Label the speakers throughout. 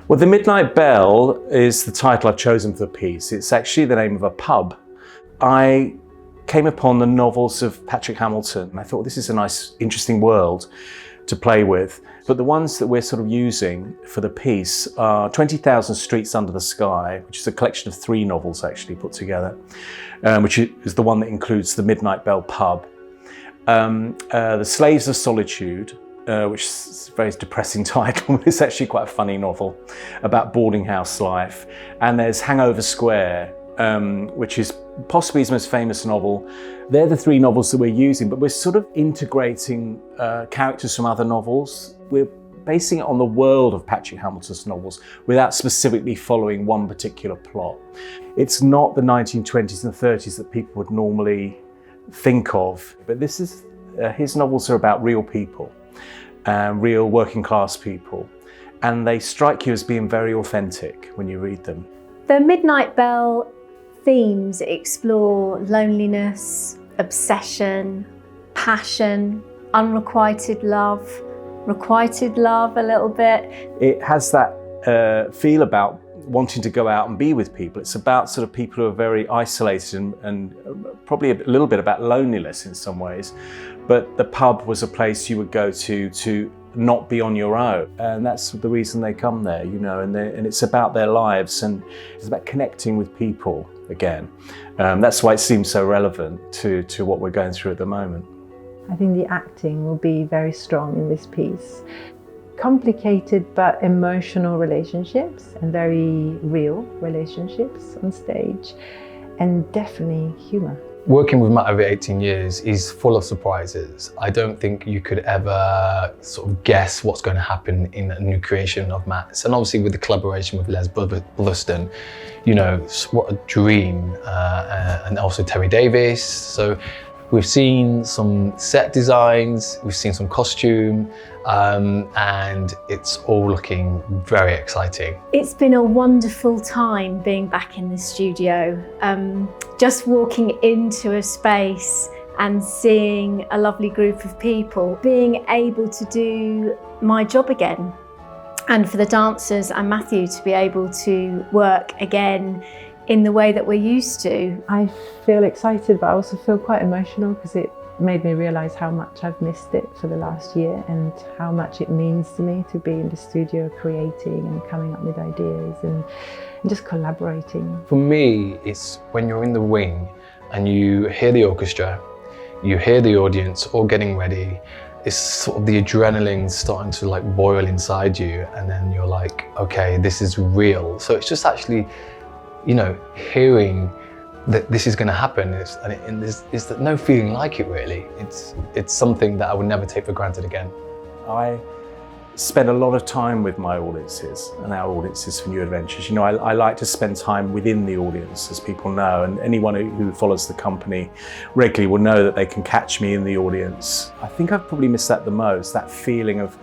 Speaker 1: Well, The Midnight Bell is the title I've chosen for the piece. It's actually the name of a pub. I came upon the novels of Patrick Hamilton and I thought this is a nice, interesting world to play with. But the ones that we're sort of using for the piece are 20,000 Streets Under the Sky, which is a collection of 3 novels actually put together, which is the one that includes the Midnight Bell pub. The Slaves of Solitude, which is a very depressing title, but it's actually quite a funny novel about boarding house life. And there's Hangover Square, which is possibly his most famous novel. They're the 3 novels that we're using, but we're sort of integrating characters from other novels. We're basing it on the world of Patrick Hamilton's novels without specifically following one particular plot. It's not the 1920s and 30s that people would normally think of, but this is, his novels are about real people, real working class people, and they strike you as being very authentic when you read them.
Speaker 2: The Midnight Bell themes explore loneliness, obsession, passion, unrequited love, requited love a little bit. It
Speaker 1: has that feel about wanting to go out and be with people. It's about sort of people who are very isolated and probably a little bit about loneliness in some ways. But the pub was a place you would go to not be on your own. And that's the reason they come there, you know, and it's about their lives and it's about connecting with people again. That's why it seems so relevant to what we're going through at the moment.
Speaker 3: I think the acting will be very strong in this piece. Complicated but emotional relationships and very real relationships on stage, and definitely humour.
Speaker 4: Working with Matt over 18 years is full of surprises. I don't think you could ever sort of guess what's going to happen in a new creation of Matt's. And obviously with the collaboration with Les Bulverston, you know, what a dream, and also Terry Davis. So we've seen some set designs, we've seen some costume, and it's all looking very exciting.
Speaker 2: It's been a wonderful time being back in the studio. Just walking into a space and seeing a lovely group of people, being able to do my job again. And for the dancers and Matthew to be able to work again in the way that we're used to.
Speaker 3: I feel excited, but I also feel quite emotional because it made me realise how much I've missed it for the last year and how much it means to me to be in the studio creating and coming up with ideas and just collaborating.
Speaker 4: For me, it's when you're in the wing and you hear the orchestra, you hear the audience all getting ready, it's sort of the adrenaline starting to like boil inside you, and then you're like, okay, this is real. So it's just actually, you know, hearing that this is going to happen, and there's no feeling like it really. It's something that I would never take for granted again.
Speaker 1: I spend a lot of time with my audiences and our audiences for New Adventures. You know, I like to spend time within the audience, as people know, and anyone who follows the company regularly will know that they can catch me in the audience. I think I've probably missed that the most, that feeling of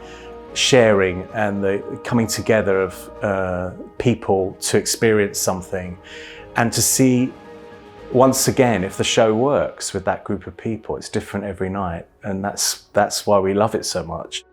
Speaker 1: sharing and the coming together of people to experience something and to see once again if the show works with that group of people. It's different every night, and that's why we love it so much.